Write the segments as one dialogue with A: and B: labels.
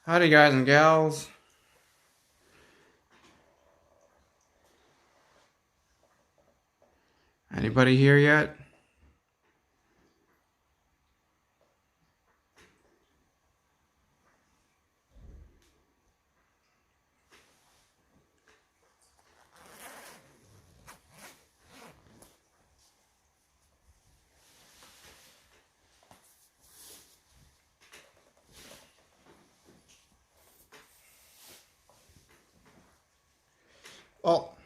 A: Howdy guys and gals. Anybody here yet? Well,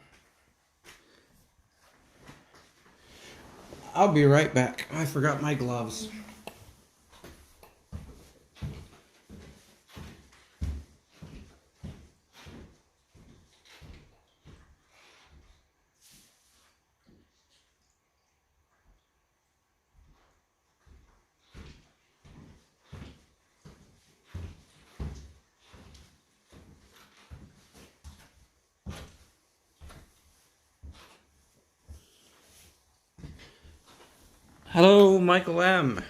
A: I'll be right back. I forgot my gloves. Hello, Michael M.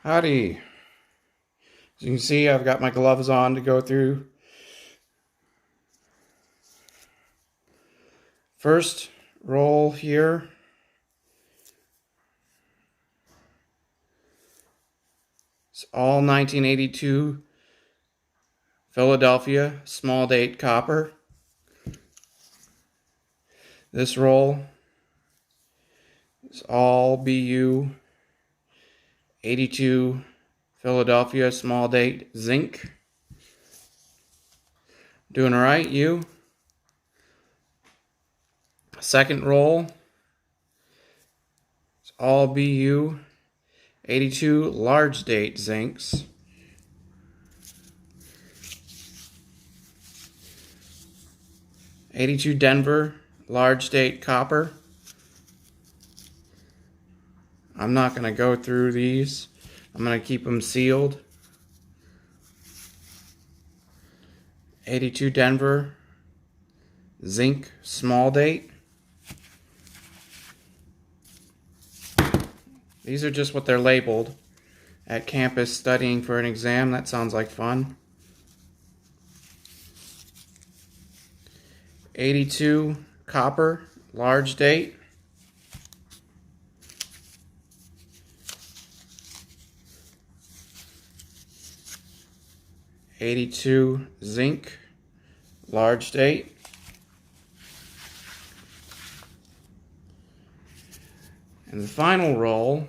A: Howdy. As you can see, I've got my gloves on to go through. First roll here. It's all 1982 Philadelphia small date copper. This roll is all BU 82 Philadelphia small date zinc. Doing all right, you? Second roll is all BU 82 large date zincs. '82 Denver large date copper. I'm not going to go through these. I'm going to keep them sealed. '82 Denver zinc small date. These are just what they're labeled at campus studying for an exam. That sounds like fun. '82 copper large date. '82 zinc large date. And the final roll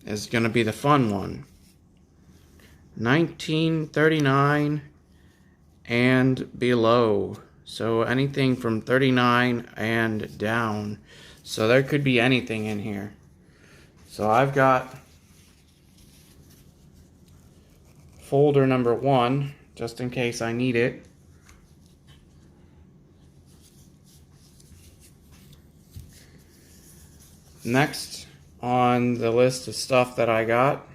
A: is going to be the fun one. 1939 and below. So anything from 39 and down. So there could be anything in here. So I've got folder number 1, just in case I need it. Next on the list of stuff that I got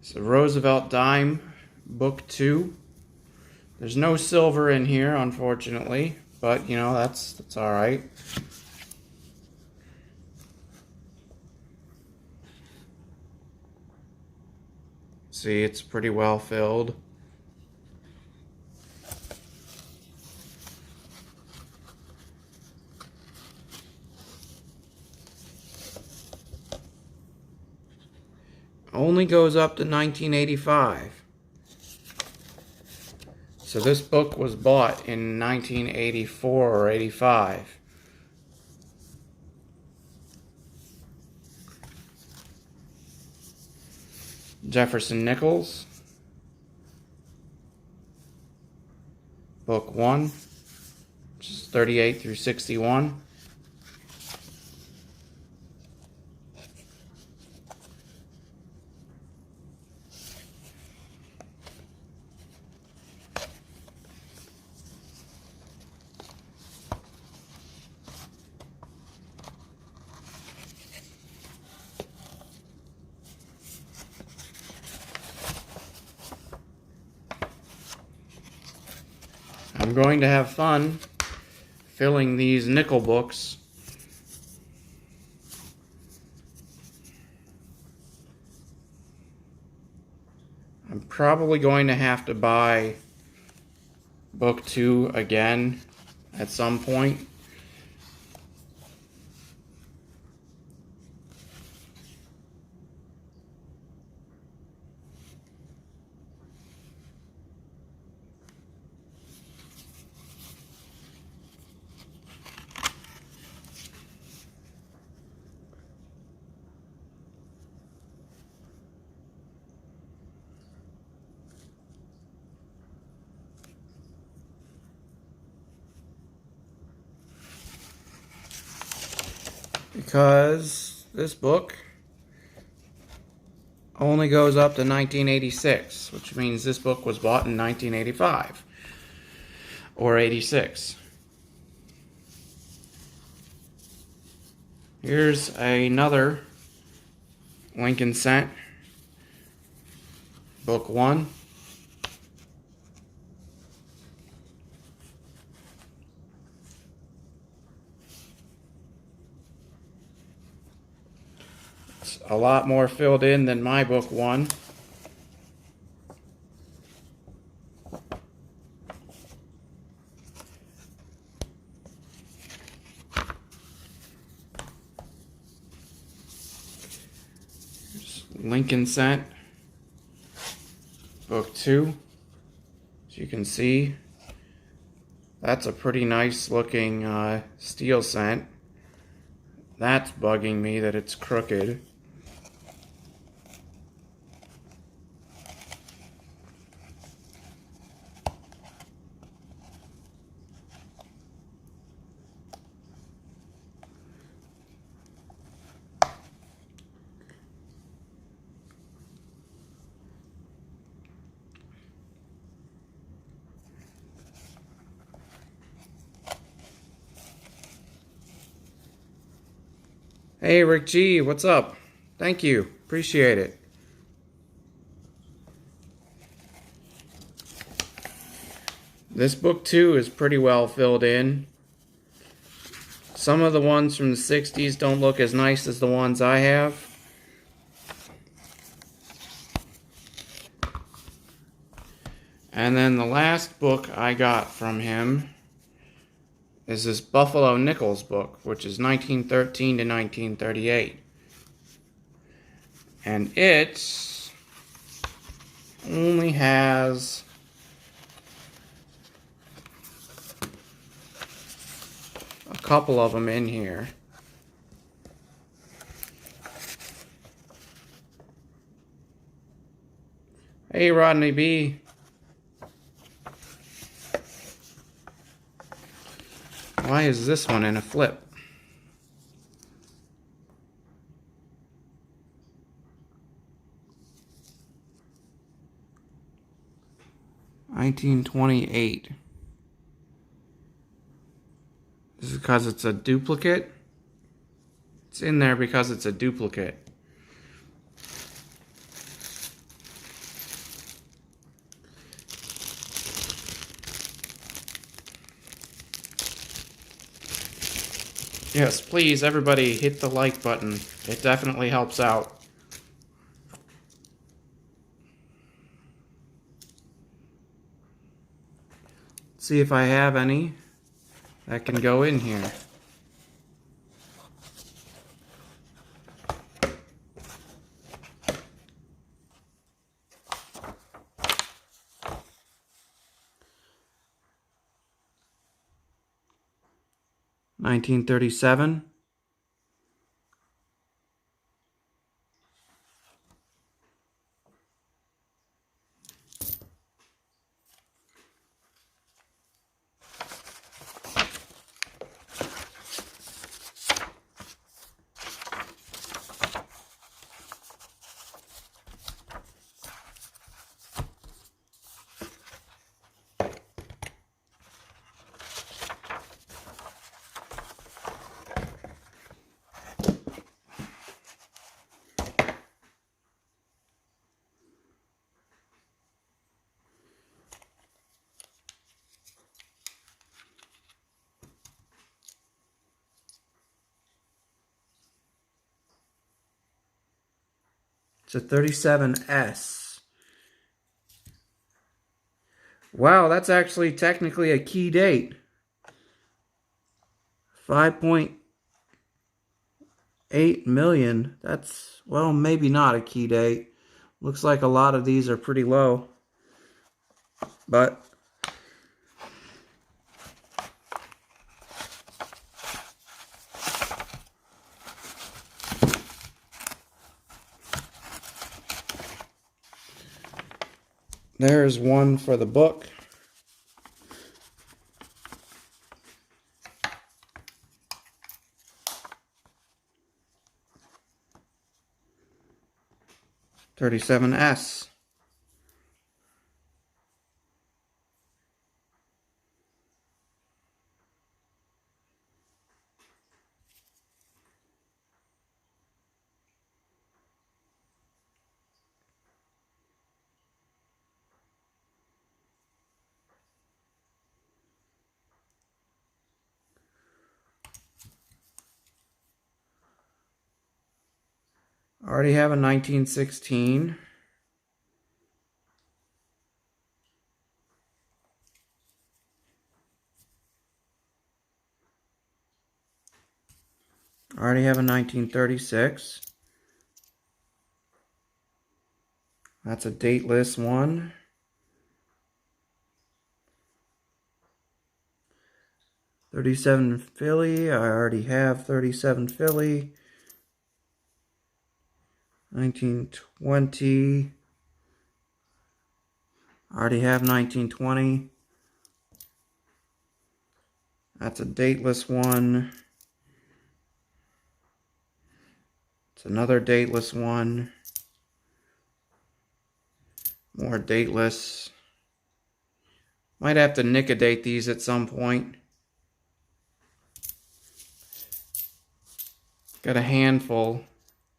A: is the Roosevelt Dime Book 2. There's no silver in here, unfortunately, but you know, that's all right. See, it's pretty well filled. Only goes up to 1985. So this book was bought in 1984 or 85. Jefferson Nichols, Book 1, which is 38 through 61. I'm going to have fun filling these nickel books. I'm probably going to have to buy book 2 again at some point. Because this book only goes up to 1986, which means this book was bought in 1985 or 86. Here's another Lincoln Cent, book 1. It's a lot more filled in than my book 1. Here's Lincoln Cent, book 2. As you can see, that's a pretty nice looking steel cent. That's bugging me that it's crooked. Hey, Rick G, what's up? Thank you. Appreciate it. This book, too, is pretty well filled in. Some of the ones from the 60s don't look as nice as the ones I have. And then the last book I got from him is this Buffalo Nichols book, which is 1913 to 1938. And it only has a couple of them in here. Hey, Rodney B. Why is this one in a flip? $1928. This is because it's a duplicate? It's in there because it's a duplicate. Yes, please, everybody, hit the like button. It definitely helps out. Let's see if I have any that can go in here. $1937. It's a 37S. Wow, that's actually technically a key date. 5.8 million. That's, well, maybe not a key date. Looks like a lot of these are pretty low. But there's one for the book. $37S. Already have a 1916. Already have a 1936. That's a dateless one. 37 Philly. I already have 37 Philly. 1920. I already have 1920. That's a dateless one. It's another dateless one. More dateless. Might have to nick-a-date these at some point. Got a handful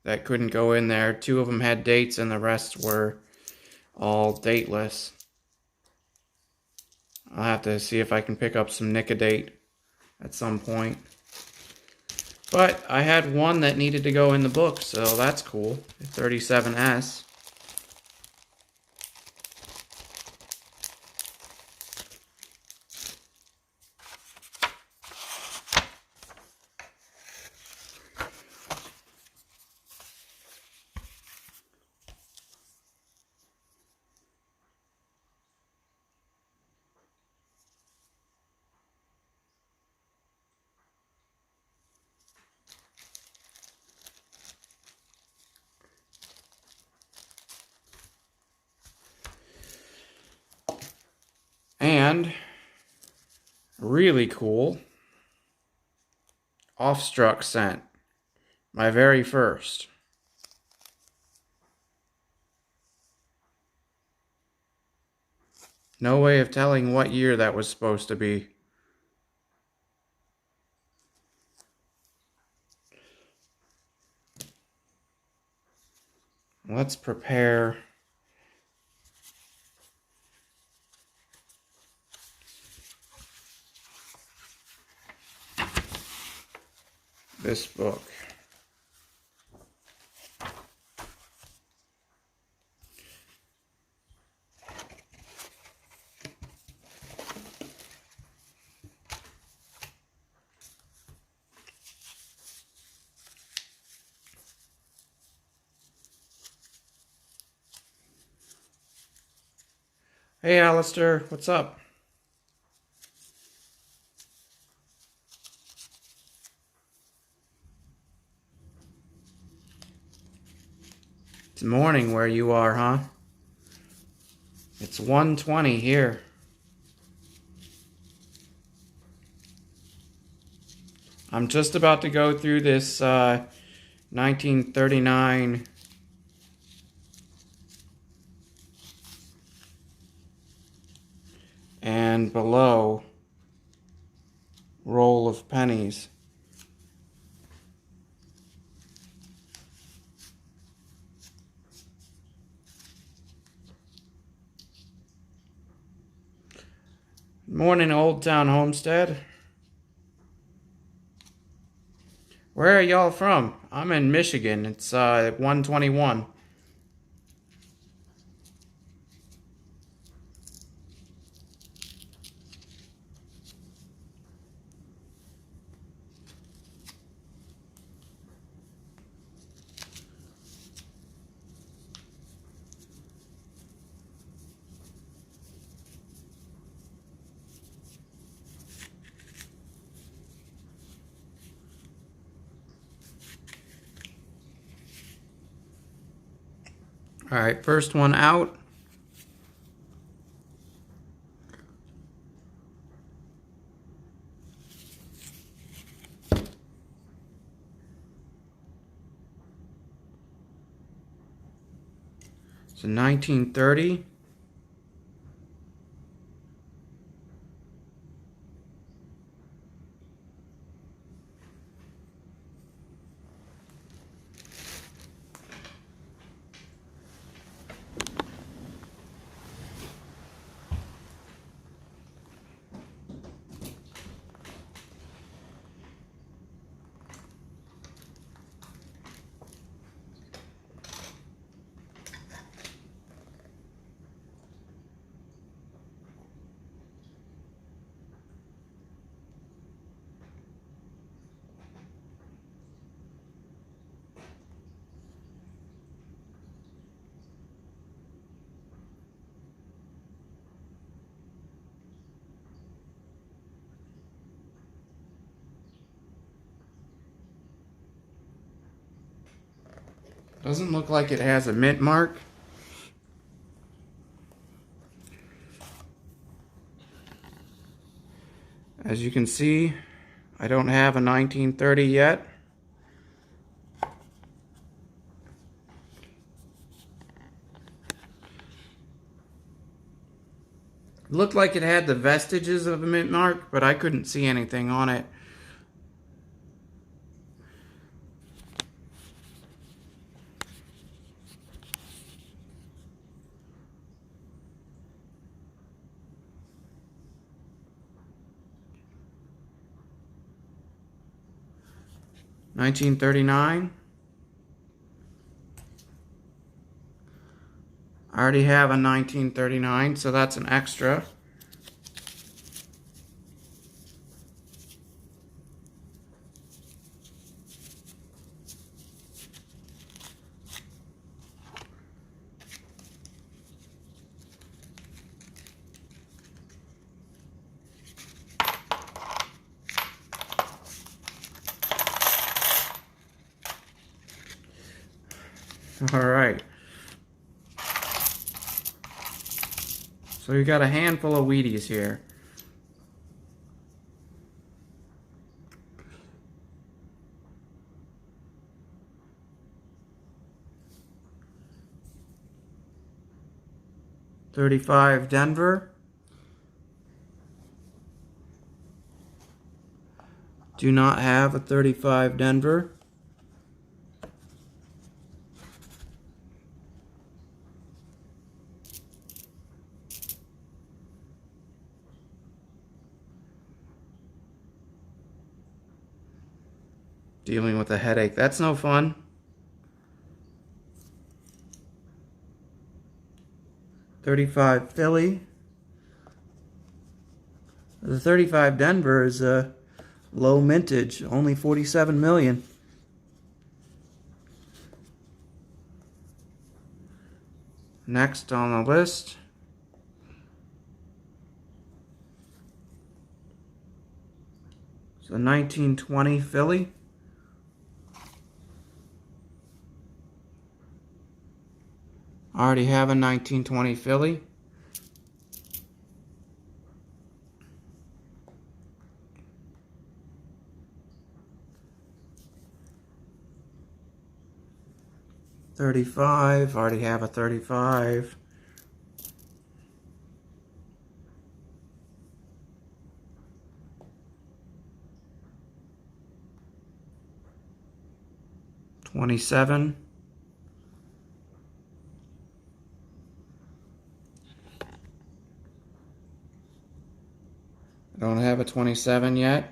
A: that couldn't go in there. 2 of them had dates and the rest were all dateless. I'll have to see if I can pick up some nick-a-date at some point. But I had one that needed to go in the book, so that's cool. 37S. And really cool, Offstruck scent. My very first. No way of telling what year that was supposed to be. Let's prepare this book. Hey Alistair, what's up? It's morning where you are, huh? It's 1:20 here. I'm just about to go through this 1939 and below roll of pennies. Morning, Old Town Homestead. Where are y'all from? I'm in Michigan. It's 1:21. Alright, first one out. It's a 1930. Doesn't look like it has a mint mark. As you can see, I don't have a 1930 yet. It looked like it had the vestiges of a mint mark, but I couldn't see anything on it. $19.39. I already have a 1939, so that's an extra. All right. So you got a handful of Wheaties here. $35 Denver. Do not have a 35 Denver. Dealing with a headache. That's no fun. $35 Philly. The 35 Denver is a low mintage, only 47 million. Next on the list, it's a 1920 Philly. I already have a 1920 Philly. $35, already have a 35. $27. I don't have a 27 yet.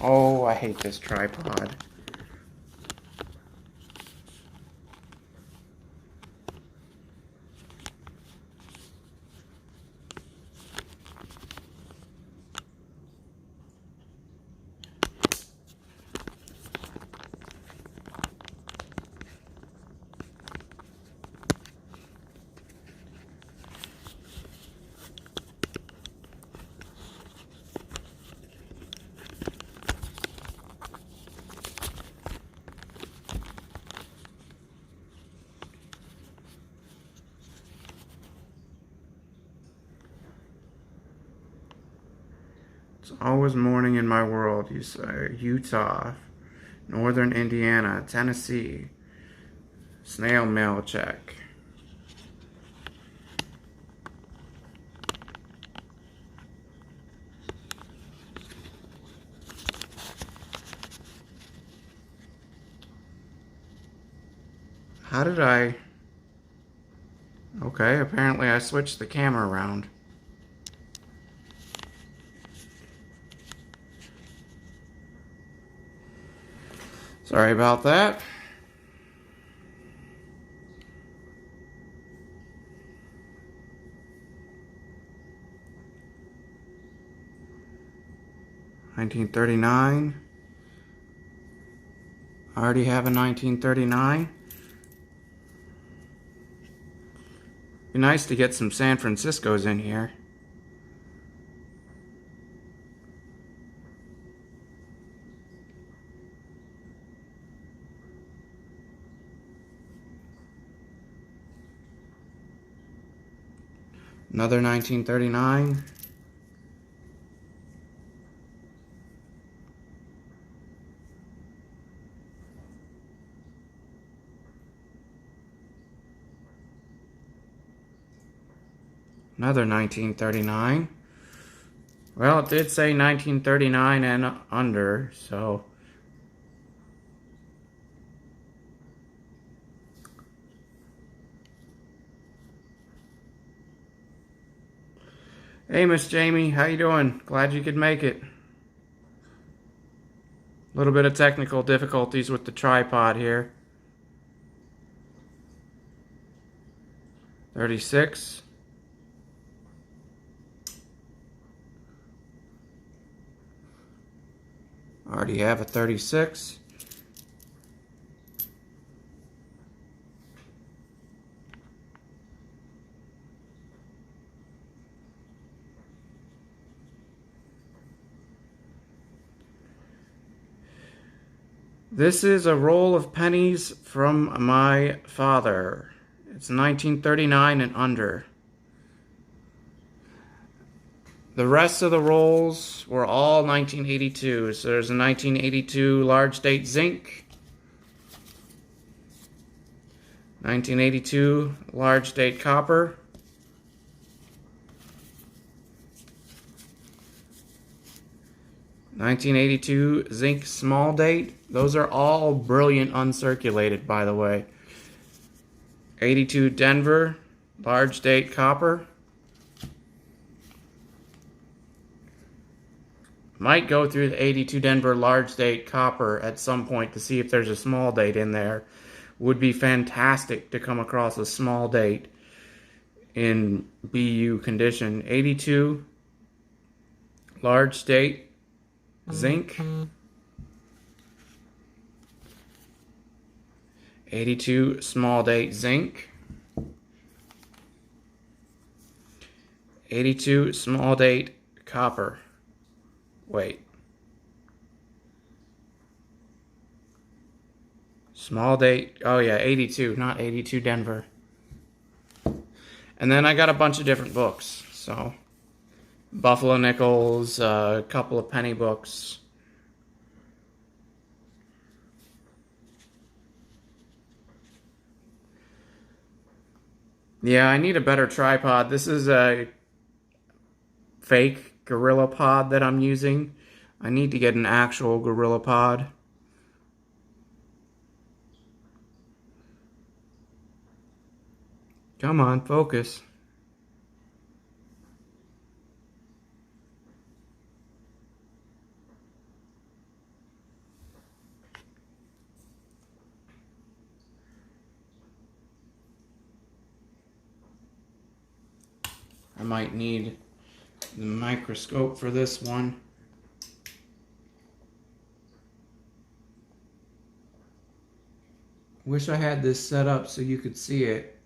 A: Oh, I hate this tripod. It's always morning in my world, you say. Utah, Northern Indiana, Tennessee. Snail mail check. How did I... Okay, apparently I switched the camera around. Sorry about that. $1939. I already have a 1939. Be nice to get some San Franciscos in here. Another 1939. Another 1939. Well, it did say 1939 and under, so... Hey, Miss Jamie, how you doing? Glad you could make it. A little bit of technical difficulties with the tripod here. 36. Already have a 36. This is a roll of pennies from my father. It's 1939 and under. The rest of the rolls were all 1982. So there's a 1982 large date zinc. 1982 large date copper. 1982 zinc small date. Those are all brilliant uncirculated, by the way. 82 Denver large date copper. Might go through the 82 Denver large date copper at some point to see if there's a small date in there. Would be fantastic to come across a small date in BU condition. 82 large date zinc. 82 small date zinc. 82 small date copper. Wait. Small date. Oh yeah, 82, not 82 Denver. And then I got a bunch of different books. So Buffalo Nickels, a couple of penny books. Yeah, I need a better tripod. This is a fake Gorilla Pod that I'm using. I need to get an actual Gorilla Pod. Come on, focus. I might need the microscope for this one. Wish I had this set up so you could see it.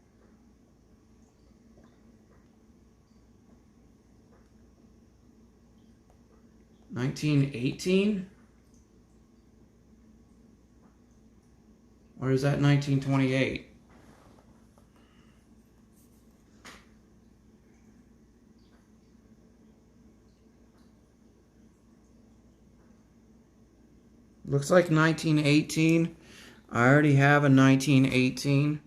A: $1918? Or is that 1928? Looks like 1918. I already have a 1918.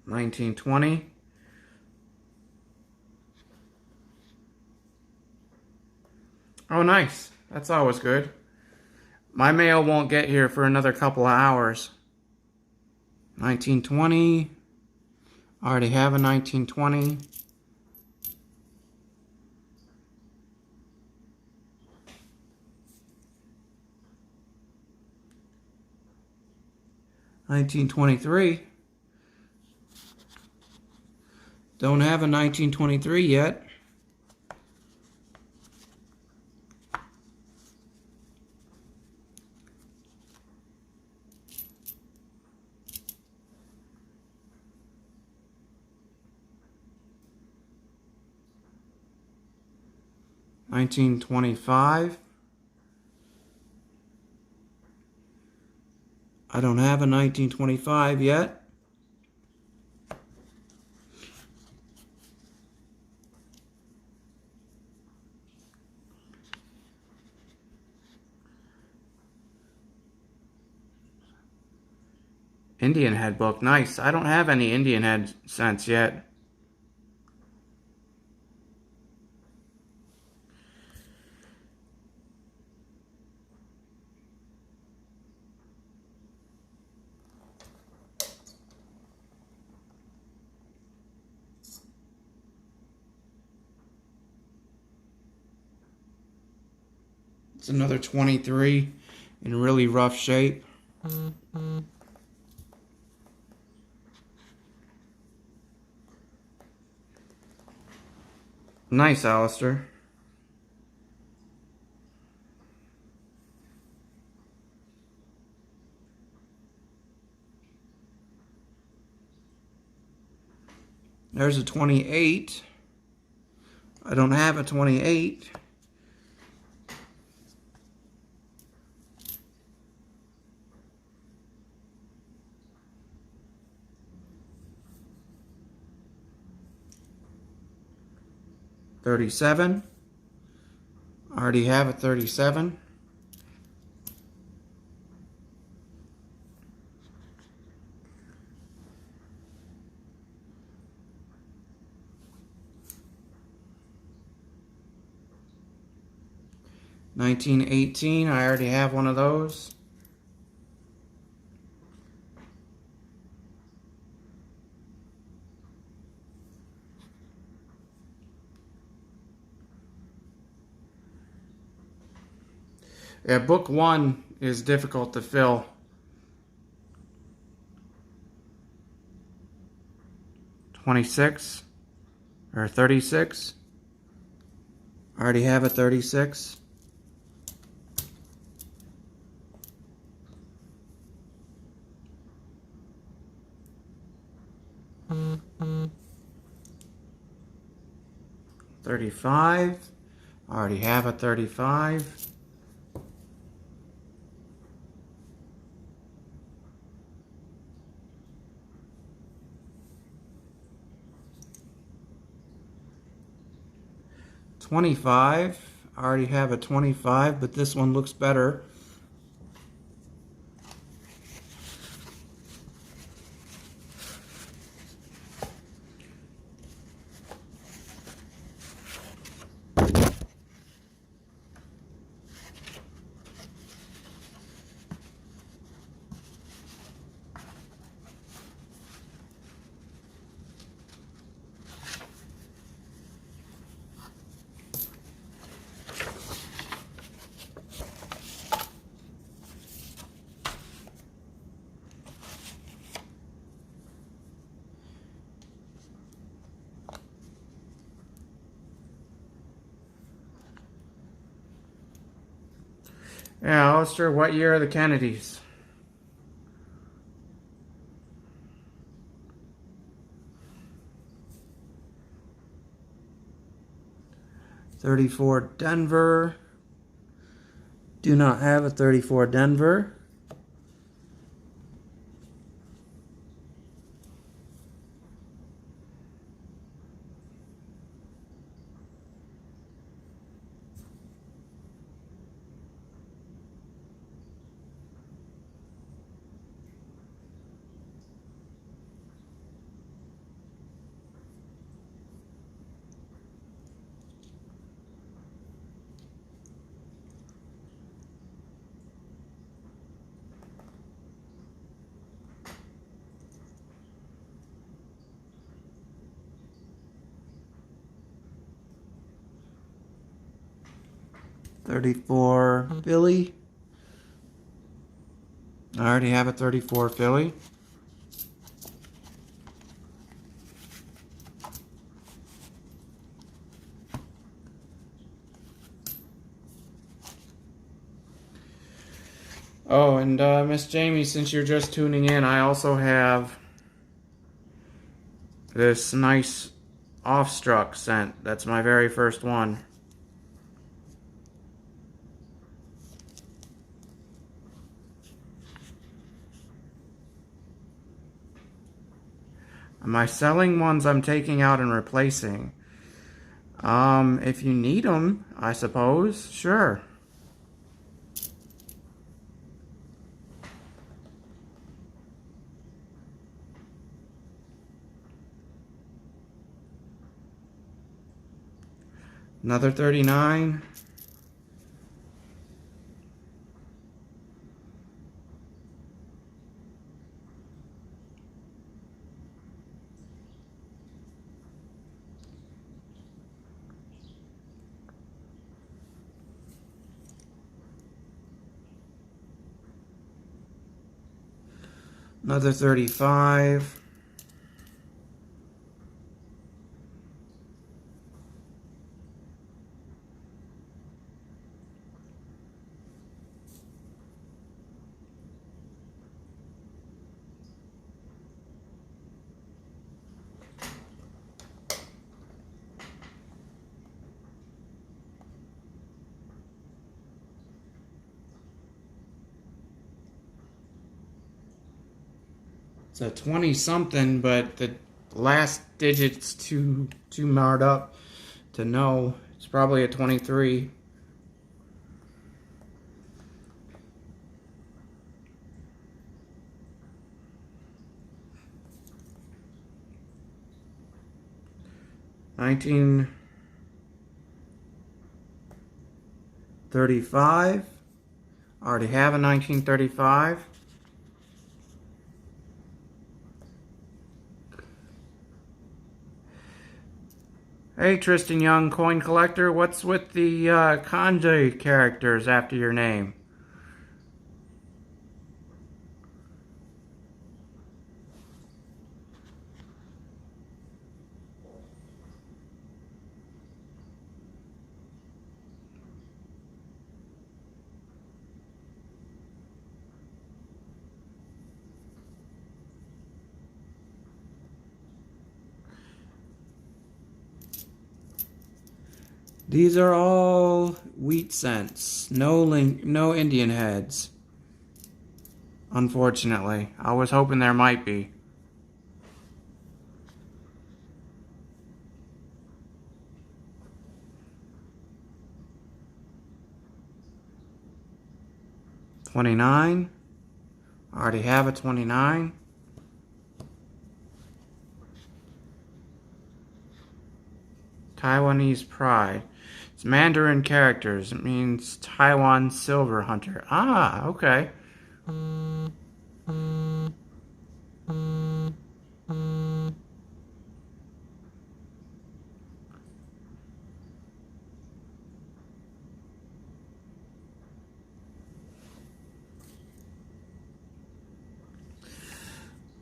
A: $19.20. Oh, nice. That's always good. My mail won't get here for another couple of hours. 1920. I already have a 1920. $19.23. Don't have a $19.23 yet. $19.25. I don't have a $19.25 yet. Indian head book. Nice. I don't have any Indian head cents yet. It's another 23 in really rough shape. Nice, Alistair. There's a 28. I don't have a 28. $37. I already have a 37. $19.18. I already have one of those. Yeah, book 1 is difficult to fill. $26 or $36. I already have a $36. $35. I already have a $35. $25. I already have a $25, but this one looks better. Yeah, Alistair, what year are the Kennedys? $34 Denver. Do not have a 34 Denver. .34 Philly. I already have a 34 Philly. Oh, and Miss Jamie, since you're just tuning in, I also have this nice Offstruck scent. That's my very first one. My selling ones I'm taking out and replacing. If you need them, I suppose, sure. Another 39. Another 35. It's a 20 something, but the last digit's too marred up to know. It's probably a 23. $19.35. Already have a 1935. Hey, Tristan Young, coin collector, what's with the kanji characters after your name? These are all wheat cents. No Indian heads. Unfortunately. I was hoping there might be. $29. I already have a 29. Taiwanese pride. It's Mandarin characters. It means Taiwan silver hunter. Ah, okay.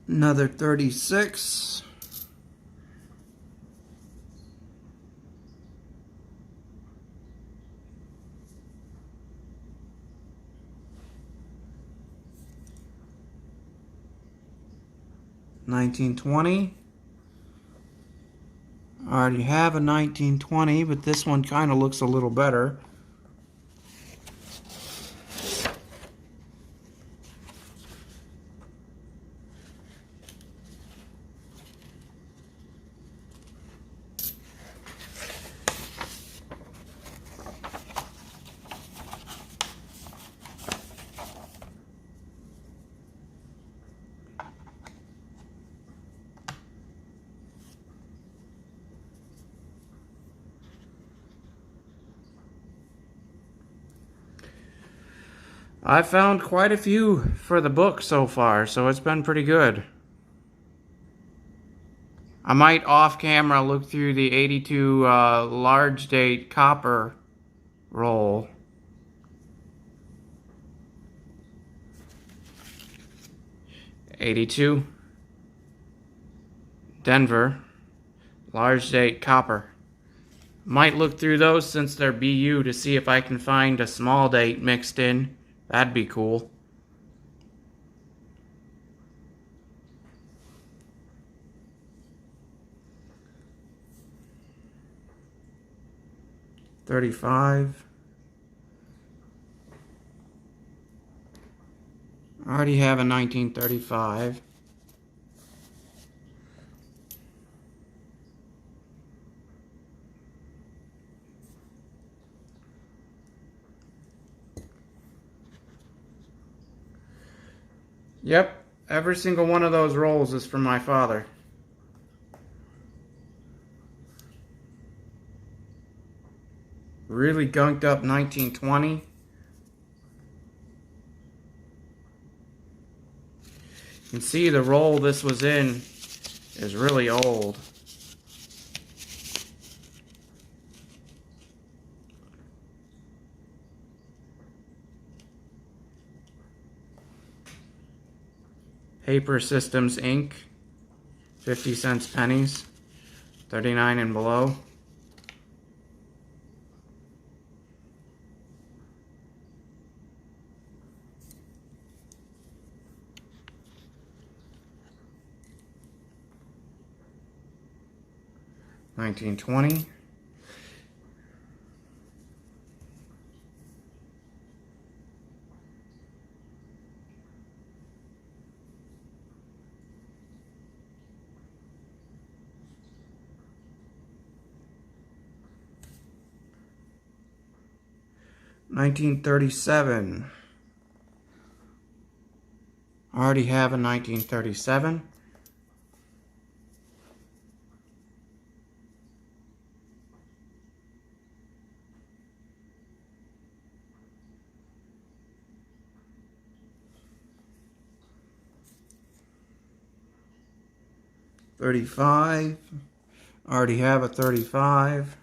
A: Another 36. $19.20. I already have a 1920, but this one kind of looks a little better. I found quite a few for the book so far, so it's been pretty good. I might off camera look through the 82 large date copper roll. '82 Denver large date copper. Might look through those since they're BU to see if I can find a small date mixed in. That'd be cool. '35. I already have a 1935. Yep, every single one of those rolls is from my father. Really gunked up 1920. You can see the roll this was in is really old. Paper Systems Inc. 50 cents pennies. 39 and below. $19.20. $19.37. I already have a 1937. $35. I already have a 35.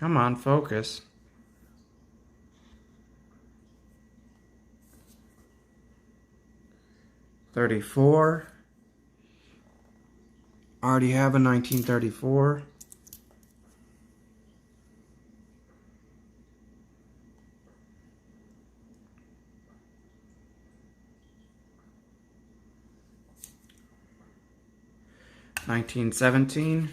A: Come on, focus. $34. Already have a 1934. $19.17.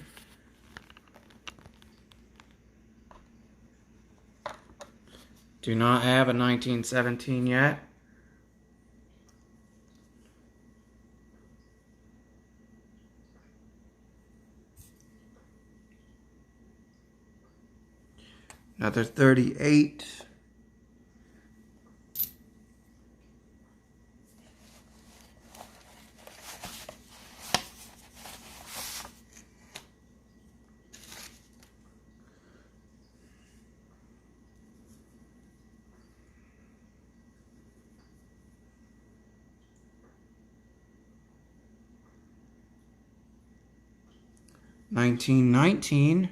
A: Do not have a 1917 yet. Another 38. $19.19.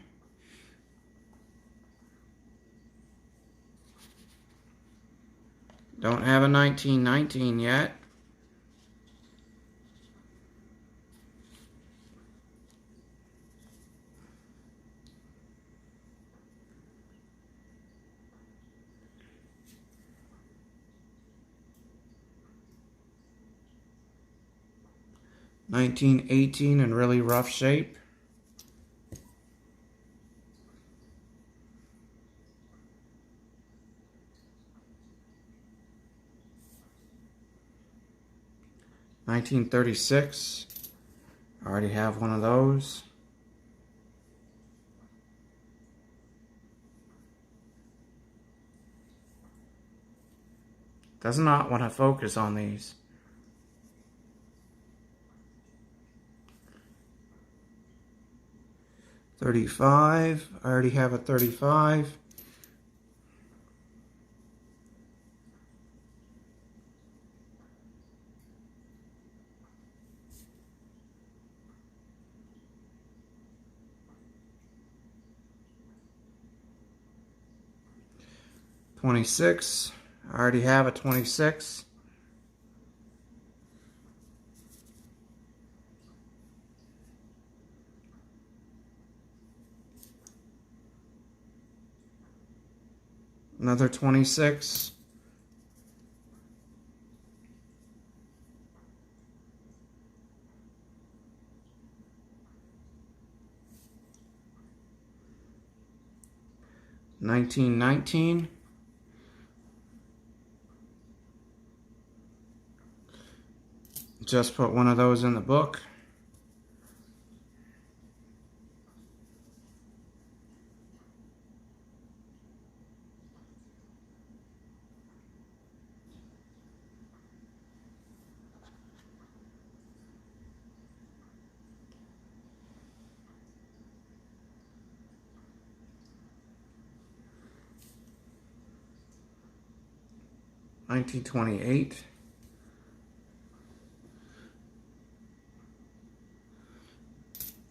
A: Don't have a 1919 yet. $19.18 in really rough shape. $19.36. I already have one of those. Does not want to focus on these. 35. I already have a 35. $26. I already have a 26. Another 26. $19.19. Just put one of those in the book. $19.28.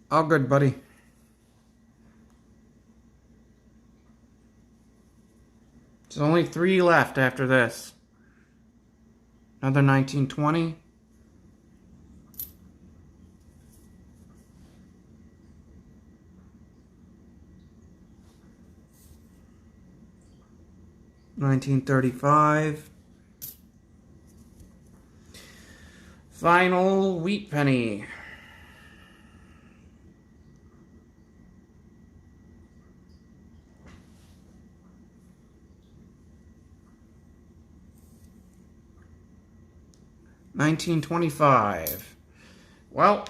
A: All good, buddy. There's only 3 left after this. Another 1920. $19.35. Final wheat penny. $19.25. Well,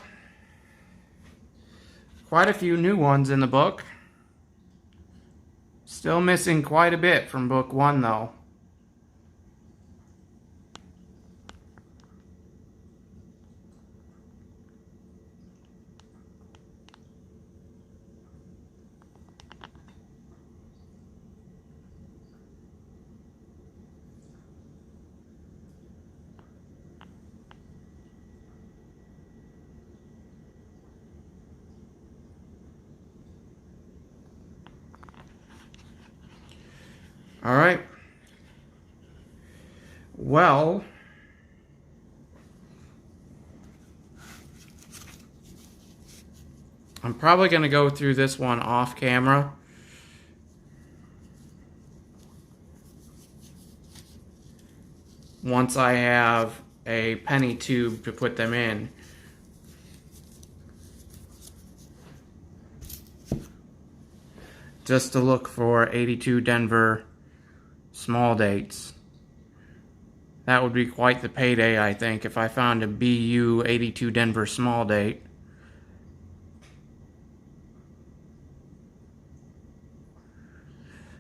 A: quite a few new ones in the book. Still missing quite a bit from book 1 though. Alright. Well, I'm probably going to go through this one off camera. Once I have a penny tube to put them in. Just to look for 82 Denver small dates. That would be quite the payday, I think, if I found a BU 82 Denver small date.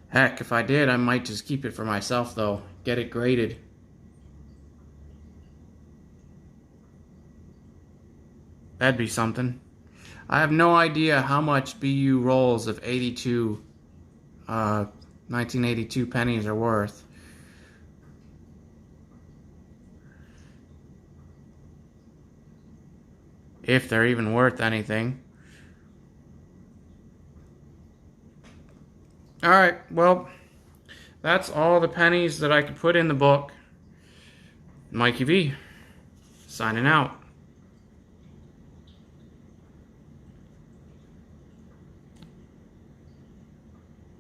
A: Heck, if I did, I might just keep it for myself, though. Get it graded. That'd be something. I have no idea how much BU rolls of 82 1982 pennies are worth. If they're even worth anything. Alright, well, that's all the pennies that I could put in the book. Mikey V, signing out.